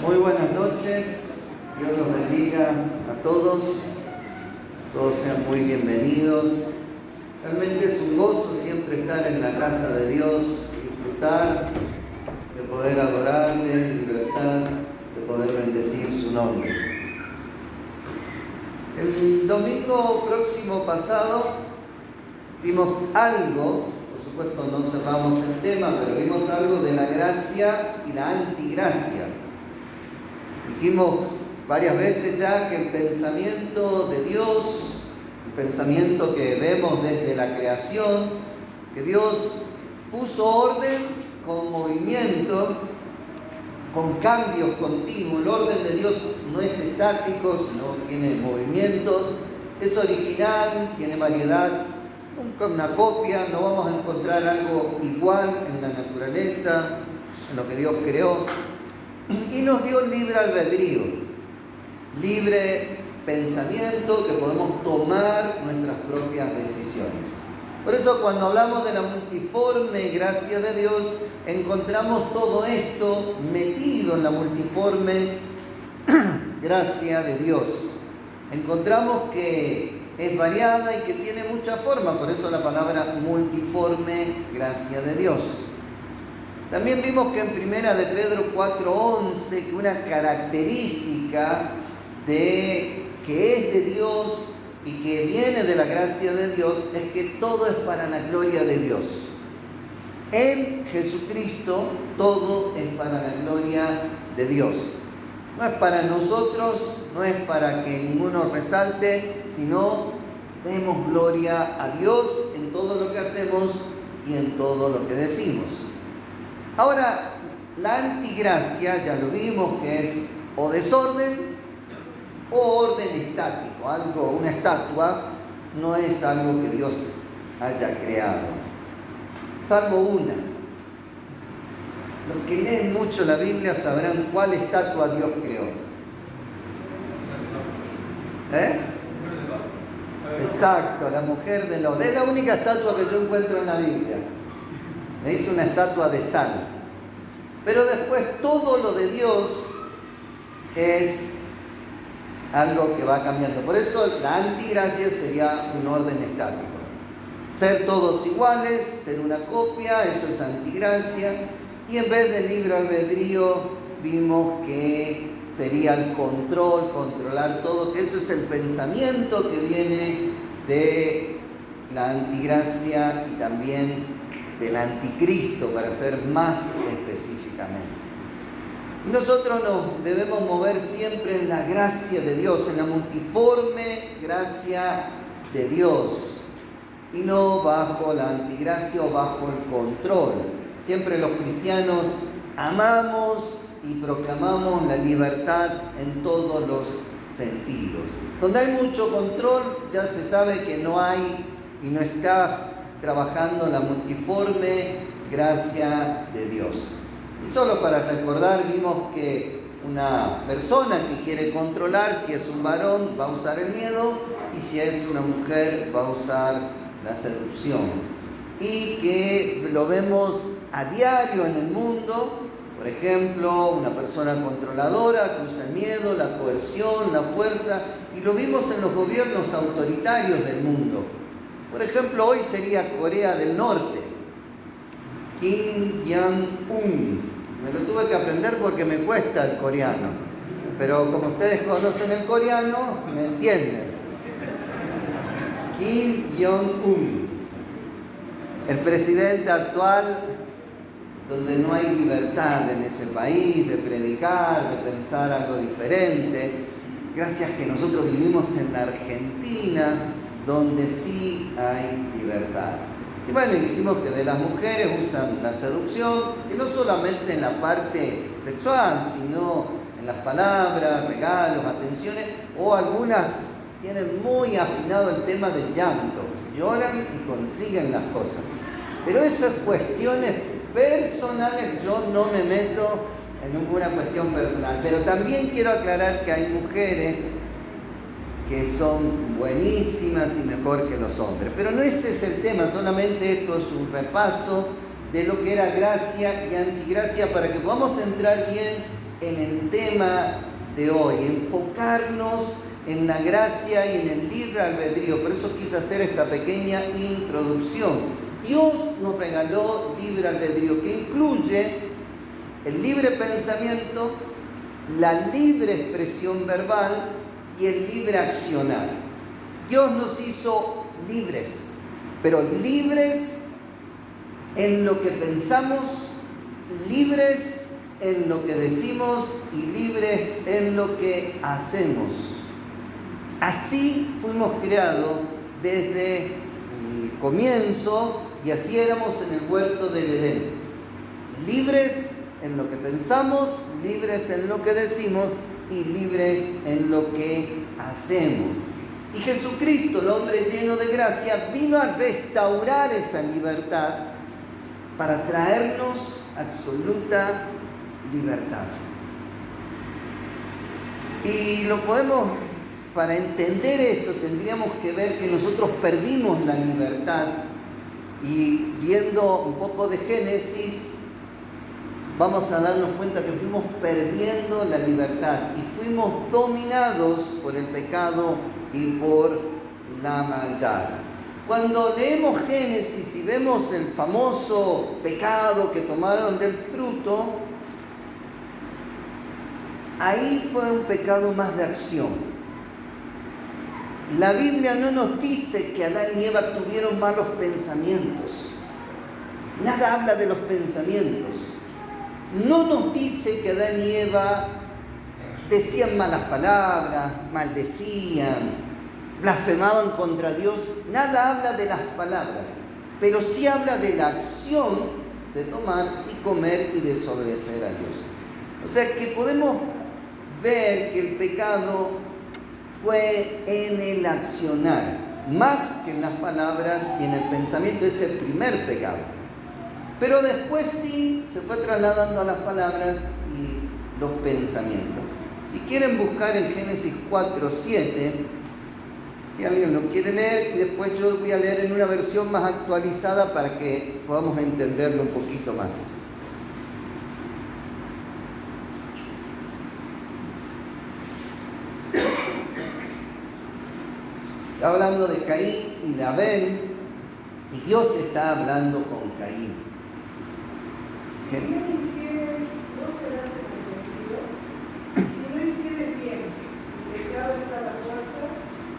Muy buenas noches, Dios los bendiga a todos sean muy bienvenidos. Realmente es un gozo siempre estar en la casa de Dios, disfrutar de poder adorarle en libertad, de poder bendecir su nombre. El domingo próximo pasado vimos algo, por supuesto no cerramos el tema, pero vimos algo de la gracia y la antigracia. Dijimos varias veces ya que el pensamiento de Dios, el pensamiento que vemos desde la creación, que Dios puso orden con movimiento, con cambios continuos. El orden de Dios no es estático, sino tiene movimientos, es original, tiene variedad, nunca una copia, no vamos a encontrar algo igual en la naturaleza, en lo que Dios creó. Y nos dio libre albedrío, libre pensamiento, que podemos tomar nuestras propias decisiones. Por eso cuando hablamos de la multiforme gracia de Dios, encontramos todo esto metido en la multiforme gracia de Dios. Encontramos que es variada y que tiene muchas formas, por eso la palabra multiforme gracia de Dios. También vimos que en 1 de Pedro 4:11, que una característica de que es de Dios y que viene de la gracia de Dios es que todo es para la gloria de Dios. En Jesucristo todo es para la gloria de Dios. No es para nosotros, no es para que ninguno resalte, sino demos gloria a Dios en todo lo que hacemos y en todo lo que decimos. Ahora, la antigracia, ya lo vimos, que es o desorden o orden estático. Una estatua no es algo que Dios haya creado, salvo una. Los que leen mucho la Biblia sabrán cuál estatua Dios creó. Exacto, la mujer de Lot. Es la única estatua que yo encuentro en la Biblia. Le hizo una estatua de sal. Pero después todo lo de Dios es algo que va cambiando. Por eso la antigracia sería un orden estático. Ser todos iguales, ser una copia, eso es antigracia. Y en vez del libre albedrío vimos que sería el control, controlar todo, que eso es el pensamiento que viene de la antigracia y también del anticristo, para ser más específicamente. Y nosotros nos debemos mover siempre en la gracia de Dios, en la multiforme gracia de Dios, y no bajo la antigracia o bajo el control. Siempre los cristianos amamos y proclamamos la libertad en todos los sentidos. Donde hay mucho control, ya se sabe que no hay y no está trabajando la multiforme gracia de Dios. Y solo para recordar, vimos que una persona que quiere controlar, si es un varón, va a usar el miedo, y si es una mujer, va a usar la seducción. Y que lo vemos a diario en el mundo. Por ejemplo, una persona controladora que usa el miedo, la coerción, la fuerza, y lo vimos en los gobiernos autoritarios del mundo. Por ejemplo, hoy sería Corea del Norte, Kim Jong-un. Me lo tuve que aprender porque me cuesta el coreano, pero como ustedes conocen el coreano, me entienden. Kim Jong-un, el presidente actual, donde no hay libertad en ese país de predicar, de pensar algo diferente. Gracias que nosotros vivimos en la Argentina, donde sí hay libertad. Y bueno, dijimos que de las mujeres usan la seducción, y no solamente en la parte sexual, sino en las palabras, regalos, atenciones, o algunas tienen muy afinado el tema del llanto, lloran y consiguen las cosas. Pero eso es cuestiones personales, yo no me meto en ninguna cuestión personal. Pero también quiero aclarar que hay mujeres que son buenísimas y mejor que los hombres. Pero no ese es el tema, solamente esto es un repaso de lo que era gracia y antigracia para que podamos entrar bien en el tema de hoy, enfocarnos en la gracia y en el libre albedrío. Por eso quise hacer esta pequeña introducción. Dios nos regaló libre albedrío, que incluye el libre pensamiento, la libre expresión verbal y el libre accionar. Dios nos hizo libres, pero libres en lo que pensamos, libres en lo que decimos y libres en lo que hacemos. Así fuimos creados desde el comienzo y así éramos en el huerto del Edén. Libres en lo que pensamos, libres en lo que decimos y libres en lo que hacemos. Y Jesucristo, el hombre lleno de gracia, vino a restaurar esa libertad para traernos absoluta libertad. Y lo podemos, para entender esto, tendríamos que ver que nosotros perdimos la libertad. Y viendo un poco de Génesis, vamos a darnos cuenta que fuimos perdiendo la libertad y fuimos dominados por el pecado y por la maldad. Cuando leemos Génesis y vemos el famoso pecado que tomaron del fruto, ahí fue un pecado más de acción. La Biblia no nos dice que Adán y Eva tuvieron malos pensamientos. Nada habla de los pensamientos. No nos dice que Adán y Eva decían malas palabras, maldecían, blasfemaban contra Dios. Nada habla de las palabras, pero sí habla de la acción de tomar y comer y desobedecer a Dios. O sea que podemos ver que el pecado fue en el accionar, más que en las palabras y en el pensamiento. Es el primer pecado. Pero después sí se fue trasladando a las palabras y los pensamientos. Si quieren buscar en Génesis 4:7, si alguien lo quiere leer, y después yo voy a leer en una versión más actualizada para que podamos entenderlo un poquito más. Está hablando de Caín y de Abel, y Dios está hablando con Caín. Si bien hicieres, no serás enriquecido. Si no hicieres bien, el pecado está a la puerta.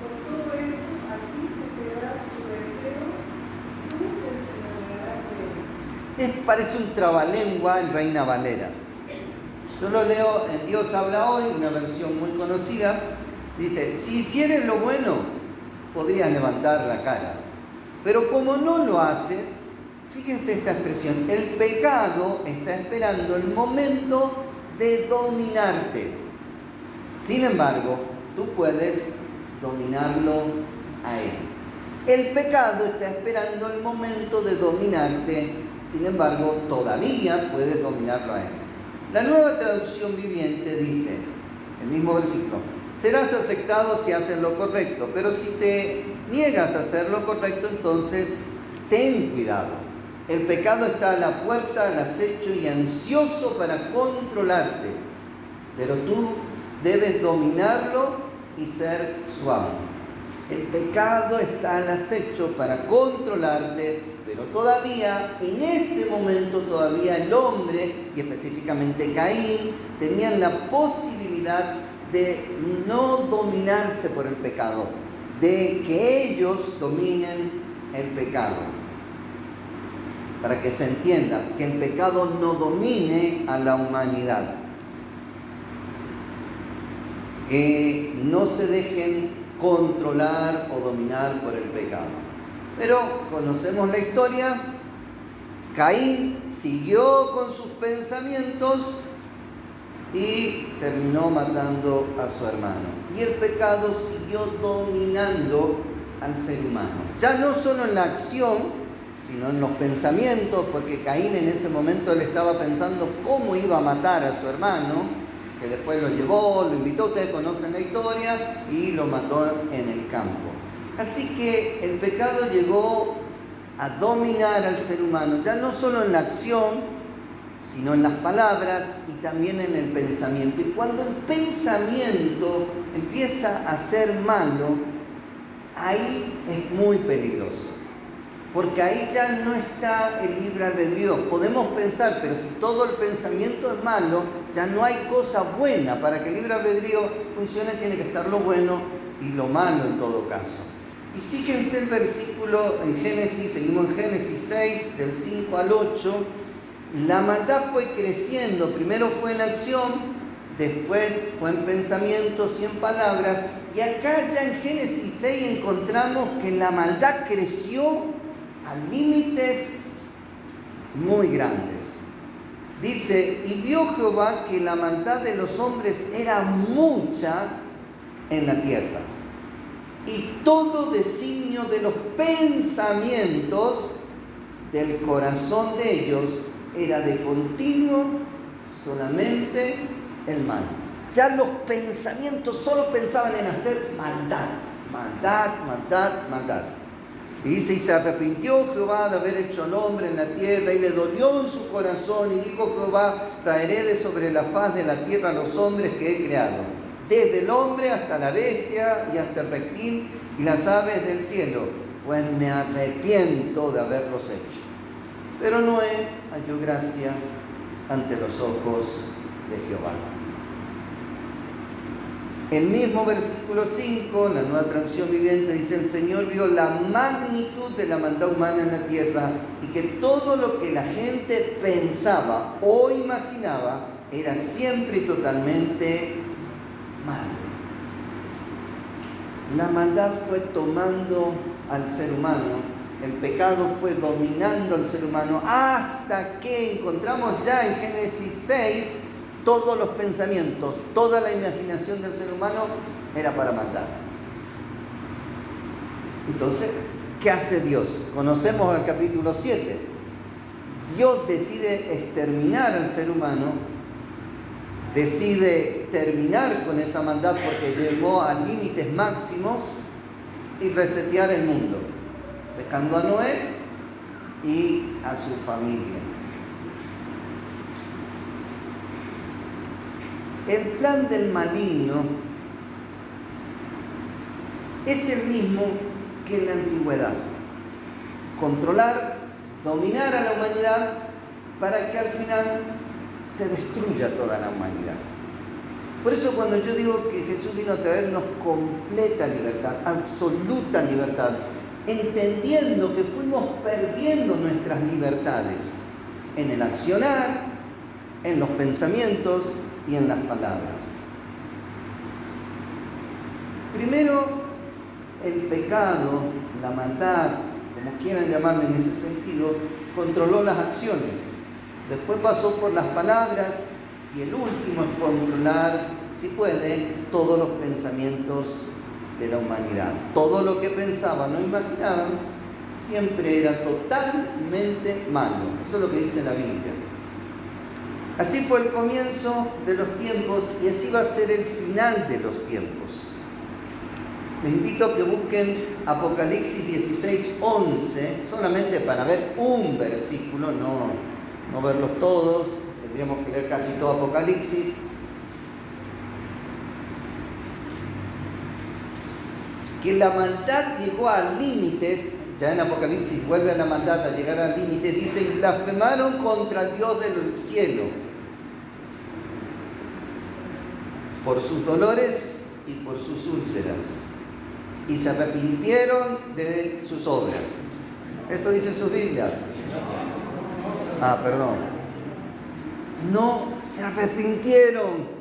Por todo esto, a ti te será tu deseo, y tú te enseñarás de él. Parece un trabalengua en Reina Valera. Yo lo leo en Dios habla hoy, una versión muy conocida. Dice, si hicieres lo bueno, podrías levantar la cara. Pero como no lo haces, fíjense esta expresión, el pecado está esperando el momento de dominarte. Sin embargo, tú puedes dominarlo a él. El pecado está esperando el momento de dominarte, sin embargo, todavía puedes dominarlo a él. La Nueva Traducción Viviente dice, el mismo versículo, serás aceptado si haces lo correcto, pero si te niegas a hacer lo correcto, entonces ten cuidado. El pecado está a la puerta, al acecho y ansioso para controlarte, pero tú debes dominarlo y ser su amo. El pecado está al acecho para controlarte, pero todavía, en ese momento, todavía el hombre, y específicamente Caín, tenían la posibilidad de no dominarse por el pecado, de que ellos dominen el pecado. Para que se entienda, que el pecado no domine a la humanidad. Que no se dejen controlar o dominar por el pecado. Pero conocemos la historia. Caín siguió con sus pensamientos y terminó matando a su hermano. Y el pecado siguió dominando al ser humano. Ya no solo en la acción, sino en los pensamientos, porque Caín en ese momento él estaba pensando cómo iba a matar a su hermano, que después lo llevó, lo invitó, ustedes conocen la historia, y lo mató en el campo. Así que el pecado llegó a dominar al ser humano, ya no solo en la acción, sino en las palabras y también en el pensamiento. Y cuando el pensamiento empieza a ser malo, ahí es muy peligroso, porque ahí ya no está el libre albedrío. Podemos pensar, pero si todo el pensamiento es malo, ya no hay cosa buena. Para que el libre albedrío funcione tiene que estar lo bueno y lo malo en todo caso. Y fíjense el versículo en Génesis, seguimos en Génesis 6, del 5 al 8. La maldad fue creciendo, primero fue en acción, después fue en pensamientos y en palabras. Y acá ya en Génesis 6 encontramos que la maldad creció a límites muy grandes. Dice, y vio Jehová que la maldad de los hombres era mucha en la tierra, y todo designio de los pensamientos del corazón de ellos era de continuo solamente el mal. Ya los pensamientos solo pensaban en hacer maldad, maldad, maldad, maldad. Y dice, y se arrepintió Jehová de haber hecho al hombre en la tierra, y le dolió en su corazón, y dijo Jehová, traeré de sobre la faz de la tierra a los hombres que he creado, desde el hombre hasta la bestia y hasta el reptil y las aves del cielo, pues me arrepiento de haberlos hecho. Pero Noé halló gracia ante los ojos de Jehová. El mismo versículo 5, la Nueva Traducción Viviente, dice, el Señor vio la magnitud de la maldad humana en la tierra y que todo lo que la gente pensaba o imaginaba era siempre y totalmente malo. La maldad fue tomando al ser humano, el pecado fue dominando al ser humano, hasta que encontramos ya en Génesis 6 todos los pensamientos, toda la imaginación del ser humano era para maldad. Entonces, ¿qué hace Dios? Conocemos el capítulo 7. Dios decide exterminar al ser humano, decide terminar con esa maldad porque llegó a límites máximos y resetear el mundo, dejando a Noé y a su familia. El plan del maligno es el mismo que en la antigüedad: controlar, dominar a la humanidad para que al final se destruya toda la humanidad. Por eso cuando yo digo que Jesús vino a traernos completa libertad, absoluta libertad, entendiendo que fuimos perdiendo nuestras libertades en el accionar, en los pensamientos y en las palabras. Primero, el pecado, la maldad, como quieran llamarlo en ese sentido, controló las acciones. Después pasó por las palabras y el último es controlar, si puede, todos los pensamientos de la humanidad. Todo lo que pensaban o imaginaban siempre era totalmente malo. Eso es lo que dice la Biblia. Así fue el comienzo de los tiempos y así va a ser el final de los tiempos. Les invito a que busquen Apocalipsis 16:11, solamente para ver un versículo, no verlos todos, tendríamos que leer casi todo Apocalipsis. Que la maldad llegó a límites, ya en Apocalipsis vuelve a la maldad a llegar al límite, dice, y blasfemaron contra el Dios del cielo por sus dolores y por sus úlceras, y se arrepintieron de sus obras. Eso dice su Biblia. Perdón. No se arrepintieron,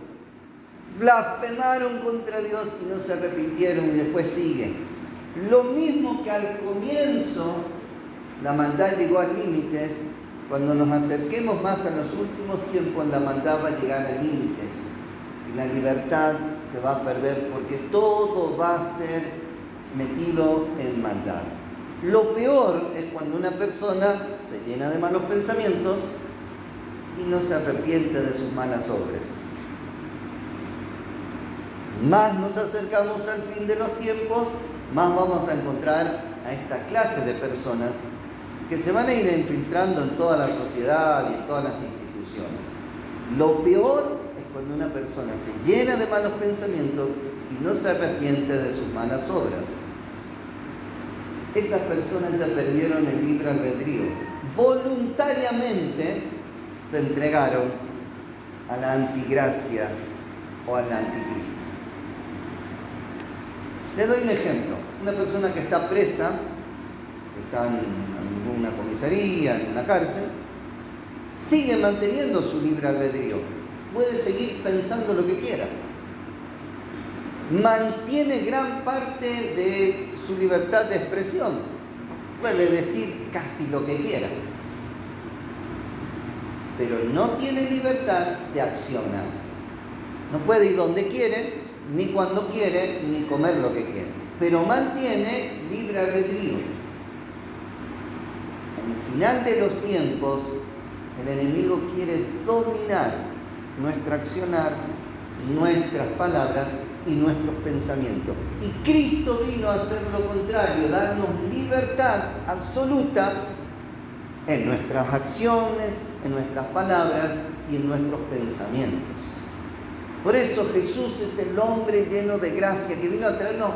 blasfemaron contra Dios y no se arrepintieron, y después sigue. Lo mismo que al comienzo la maldad llegó a límites, cuando nos acerquemos más a los últimos tiempos la maldad va a llegar a límites y la libertad se va a perder porque todo va a ser metido en maldad. Lo peor es cuando una persona se llena de malos pensamientos y no se arrepiente de sus malas obras. Más nos acercamos al fin de los tiempos, más vamos a encontrar a esta clase de personas que se van a ir infiltrando en toda la sociedad y en todas las instituciones. discusiones. Lo peor es cuando una persona se llena de malos pensamientos y no se arrepiente de sus malas obras. Esas personas ya perdieron el libre albedrío. Voluntariamente se entregaron a la antigracia o al anticristo. Les doy un ejemplo. Una persona que está presa, que está en alguna comisaría, en una cárcel, sigue manteniendo su libre albedrío. Puede seguir pensando lo que quiera. Mantiene gran parte de su libertad de expresión. Puede decir casi lo que quiera. Pero no tiene libertad de accionar. No puede ir donde quiere, ni cuando quiere, ni comer lo que quiere. Pero mantiene libre albedrío. En el final de los tiempos, el enemigo quiere dominar nuestro accionar, nuestras palabras y nuestros pensamientos. Y Cristo vino a hacer lo contrario, darnos libertad absoluta en nuestras acciones, en nuestras palabras y en nuestros pensamientos. Por eso Jesús es el hombre lleno de gracia que vino a traernos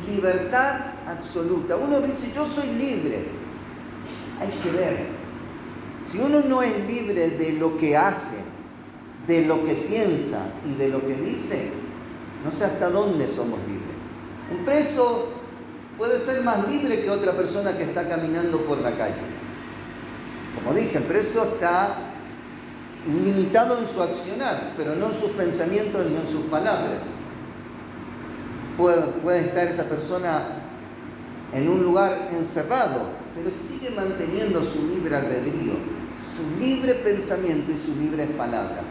libertad absoluta. Uno dice, yo soy libre. Hay que ver. Si uno no es libre de lo que hace, de lo que piensa y de lo que dice, no sé hasta dónde somos libres. Un preso puede ser más libre que otra persona que está caminando por la calle. Como dije, el preso está limitado en su accionar, pero no en sus pensamientos ni en sus palabras. Puede estar esa persona en un lugar encerrado, pero sigue manteniendo su libre albedrío, su libre pensamiento y sus libres palabras.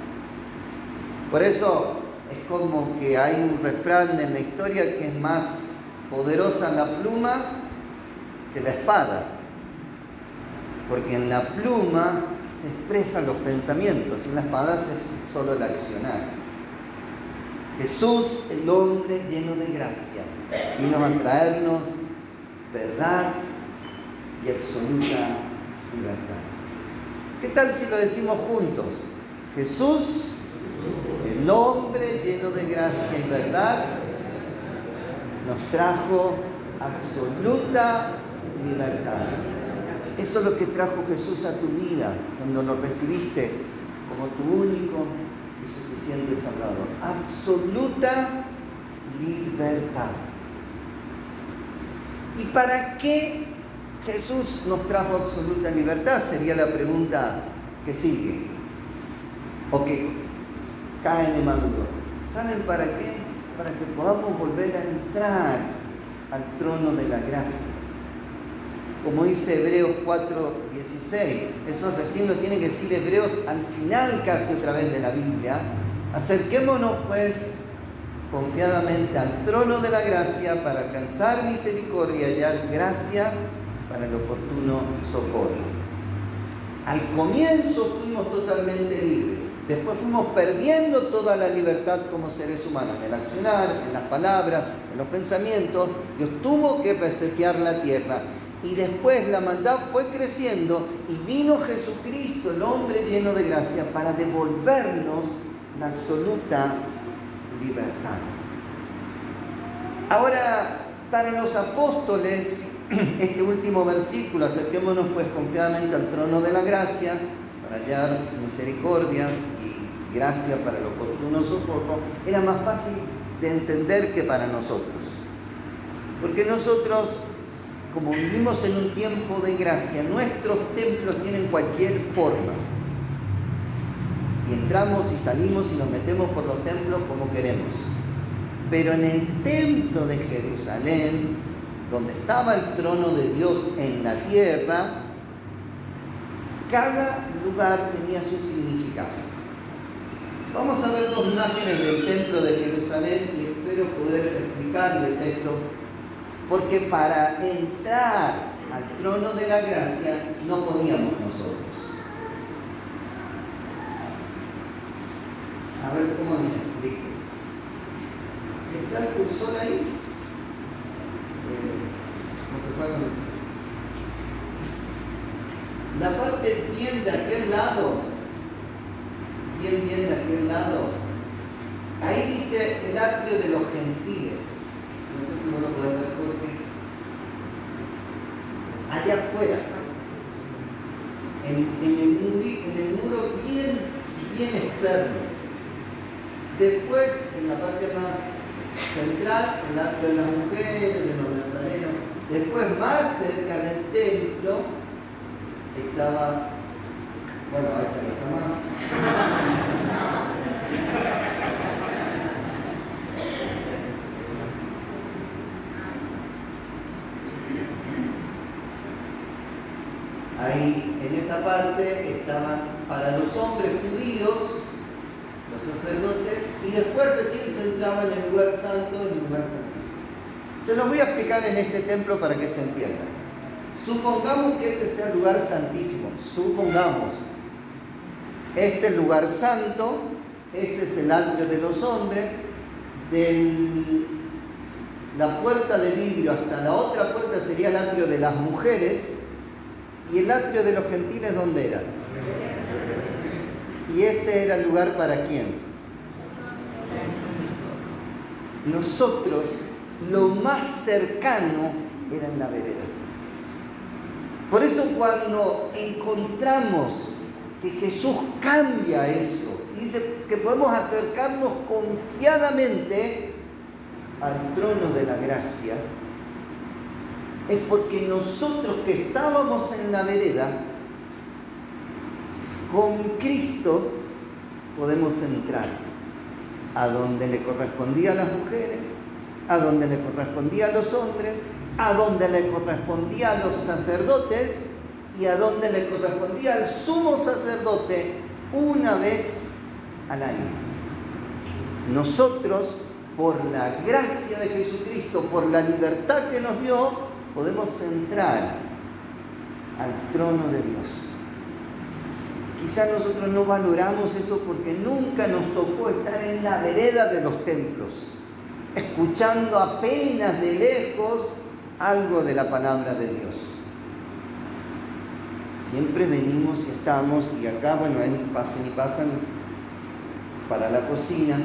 Por eso es como que hay un refrán en la historia que es más poderosa la pluma que la espada. Porque en la pluma se expresan los pensamientos, en la espada es solo el accionar. Jesús, el hombre lleno de gracia, vino a traernos verdad y absoluta libertad. ¿Qué tal si lo decimos juntos? Jesús, el hombre lleno de gracia y verdad, nos trajo absoluta libertad. Eso es lo que trajo Jesús a tu vida cuando lo recibiste como tu único y suficiente Salvador. Absoluta libertad. ¿Y para qué Jesús nos trajo absoluta libertad? Sería la pregunta que sigue, o que cae de maduro. ¿Saben para qué? Para que podamos volver a entrar al trono de la gracia. Como dice Hebreos 4:16, eso recién lo tiene que decir Hebreos al final casi otra vez de la Biblia. Acerquémonos pues confiadamente al trono de la gracia para alcanzar misericordia y hallar gracia para el oportuno socorro. Al comienzo fuimos totalmente libres, después fuimos perdiendo toda la libertad como seres humanos, en el accionar, en las palabras, en los pensamientos. Dios tuvo que resetear la tierra. Y después la maldad fue creciendo y vino Jesucristo, el hombre lleno de gracia, para devolvernos la absoluta libertad. Ahora, para los apóstoles, este último versículo, acerquémonos pues confiadamente al trono de la gracia, para hallar misericordia y gracia para el oportuno socorro, era más fácil de entender que para nosotros. Porque nosotros, como vivimos en un tiempo de gracia, nuestros templos tienen cualquier forma. Y entramos y salimos y nos metemos por los templos como queremos. Pero en el templo de Jerusalén, donde estaba el trono de Dios en la tierra, cada lugar tenía su significado. Vamos a ver dos imágenes del templo de Jerusalén y espero poder explicarles esto. Porque para entrar al trono de la gracia no podíamos nosotros. A ver cómo les explico. ¿Está el cursor ahí? ¿Cómo se puede ver? La parte bien de aquel lado bien de aquel lado, ahí dice el atrio de los gentiles. No sé si vos lo podés ver, Jorge. Allá afuera, en el muro bien externo. Después, en la parte más central, el atrio de las mujeres, de los nazarenos. Después, más cerca del templo, estaba, bueno, ahí ya no está más. Ahí, en esa parte, estaban para los hombres judíos, los sacerdotes, y después recién se entraba en el lugar santo, en el lugar santísimo. Se los voy a explicar en este templo para que se entienda. Supongamos que este sea el lugar santísimo. Supongamos. Este es el lugar santo, ese es el atrio de los hombres, la puerta de vidrio hasta la otra puerta sería el atrio de las mujeres, y el atrio de los gentiles, ¿dónde era? Y ese era el lugar para quién. Nosotros, lo más cercano era en la vereda. Por eso cuando encontramos que Jesús cambia eso y dice que podemos acercarnos confiadamente al trono de la gracia, es porque nosotros que estábamos en la vereda, con Cristo podemos entrar a donde le correspondía a las mujeres, a donde le correspondía a los hombres, a donde le correspondía a los sacerdotes y a donde le correspondía al sumo sacerdote una vez al año. Nosotros, por la gracia de Jesucristo, por la libertad que nos dio, podemos entrar al trono de Dios. Quizás nosotros no valoramos eso porque nunca nos tocó estar en la vereda de los templos, escuchando apenas de lejos algo de la palabra de Dios. Siempre venimos y estamos, y acá, bueno, pasan y pasan para la cocina,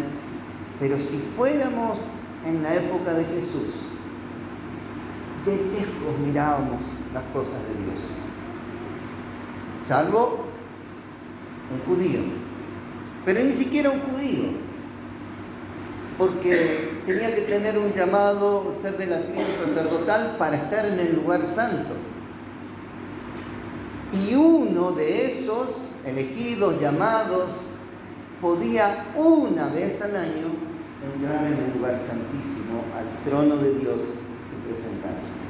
pero si fuéramos en la época de Jesús, de lejos mirábamos las cosas de Dios, salvo un judío, pero ni siquiera un judío, porque tenía que tener un llamado, ser de la tribu sacerdotal para estar en el lugar santo. Y uno de esos elegidos, llamados, podía una vez al año entrar en el lugar santísimo, al trono de Dios y presentarse.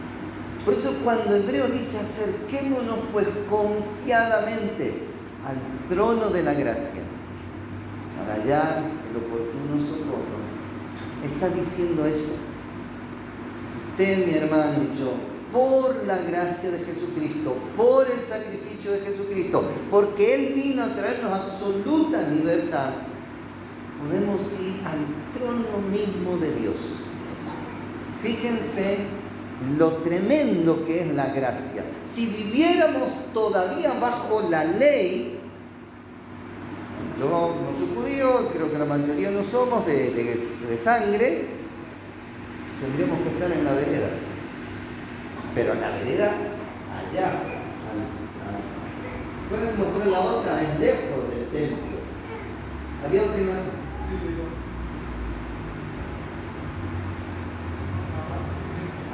Por eso cuando Hebreo dice acerquémonos pues confiadamente al trono de la gracia para hallar el oportuno socorro, está diciendo eso. Usted, mi hermano, y yo, por la gracia de Jesucristo, por el sacrificio de Jesucristo, porque Él vino a traernos absoluta libertad, podemos ir al trono mismo de Dios. Fíjense lo tremendo que es la gracia. Si viviéramos todavía bajo la ley, yo no soy judío, creo que la mayoría no somos de sangre, tendríamos que estar en la vereda. Pero la vereda allá, pueden mostrar la otra, es lejos del templo. ¿Había otra imagen?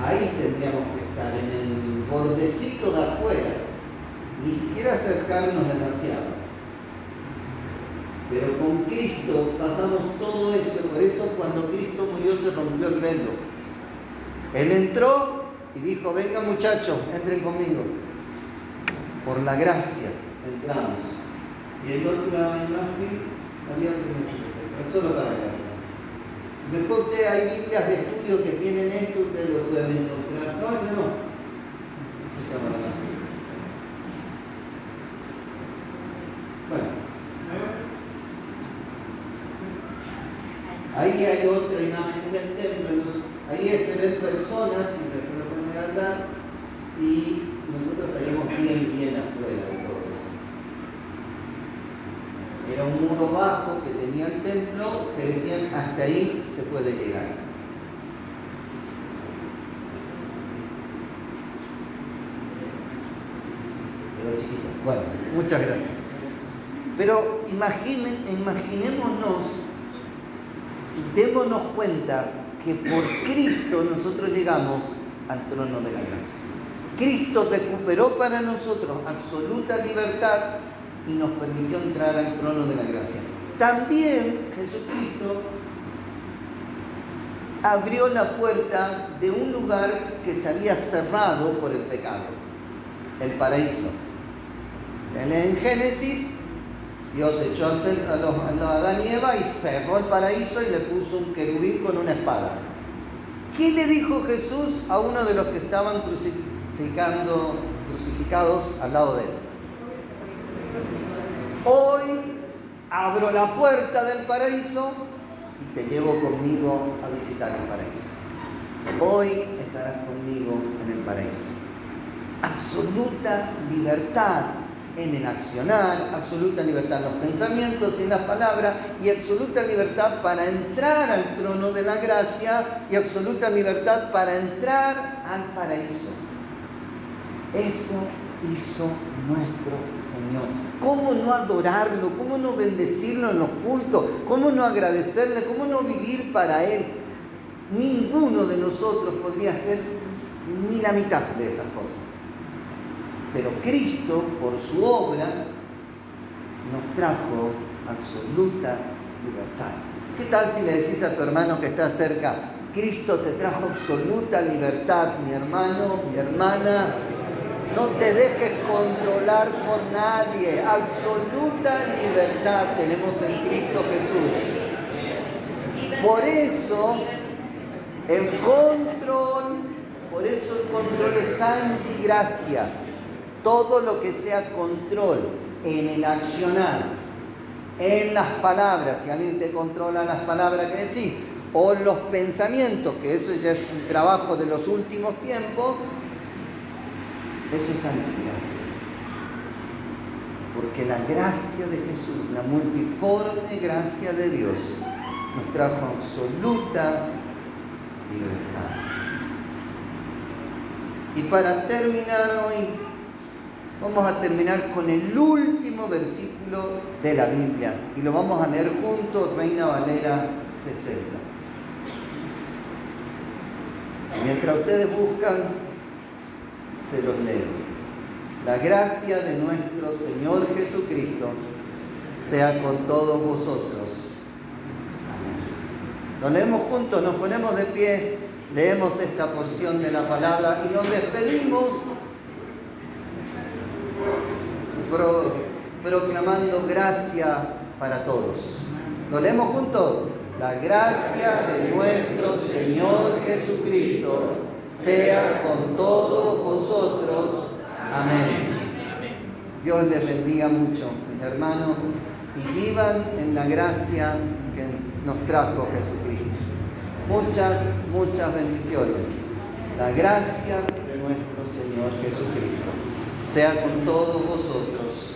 Ahí tendríamos que estar, en el bordecito de afuera, ni siquiera acercarnos demasiado. Pero con Cristo pasamos todo eso, por eso cuando Cristo murió se rompió el velo. Él entró y dijo, venga muchachos, entren conmigo. Por la gracia entramos. Y en otra imagen, había otra imagen, solo para allá. Después hay Biblias de estudio que tienen esto, ustedes lo pueden encontrar. No, ese no. Ese cámara más. Bueno. Ahí hay otra imagen del templo. Ahí se ven personas, si después lo pueden andar, y nosotros estaríamos bien afuera de todo eso. Era un muro bajo que tenía el templo, que decían hasta ahí se puede llegar. Quedó chiquito. Bueno, muchas gracias. Pero imaginémonos, démonos cuenta que por Cristo nosotros llegamos al trono de la gracia. Cristo recuperó para nosotros absoluta libertad y nos permitió entrar al trono de la gracia. También Jesucristo abrió la puerta de un lugar que se había cerrado por el pecado, el paraíso. En Génesis, Dios echó a Adán y Eva y cerró el paraíso y le puso un querubín con una espada. ¿Qué le dijo Jesús a uno de los que estaban crucificados al lado de él? Hoy abro la puerta del paraíso y te llevo conmigo a visitar el paraíso. Hoy estarás conmigo en el paraíso. Absoluta libertad en el accionar, absoluta libertad en los pensamientos y en las palabras, y absoluta libertad para entrar al trono de la gracia, y absoluta libertad para entrar al paraíso. Eso hizo nuestro Señor. ¿Cómo no adorarlo? ¿Cómo no bendecirlo en los cultos? ¿Cómo no agradecerle? ¿Cómo no vivir para Él? Ninguno de nosotros podría hacer ni la mitad de esas cosas. Pero Cristo, por su obra, nos trajo absoluta libertad. ¿Qué tal si le decís a tu hermano que está cerca: Cristo te trajo absoluta libertad, mi hermano, mi hermana? No te dejes controlar por nadie. Absoluta libertad tenemos en Cristo Jesús. Por eso el control es antigracia. Todo lo que sea control en el accionar, en las palabras, si alguien te controla las palabras que decís, o los pensamientos, que eso ya es un trabajo de los últimos tiempos, eso es antigracia. Porque la gracia de Jesús, la multiforme gracia de Dios, nos trajo absoluta libertad. Y para terminar hoy, vamos a terminar con el último versículo de la Biblia. Y lo vamos a leer juntos, Reina Valera 60. Mientras ustedes buscan, se los leo. La gracia de nuestro Señor Jesucristo sea con todos vosotros. Amén. Lo leemos juntos, nos ponemos de pie, leemos esta porción de la palabra y nos despedimos proclamando gracia para todos. ¿Lo leemos juntos? La gracia de nuestro Señor Jesucristo sea con todos vosotros. Amén. Dios les bendiga mucho, mis hermanos, y vivan en la gracia que nos trajo Jesucristo. Muchas, muchas bendiciones. La gracia de nuestro Señor Jesucristo sea con todos vosotros.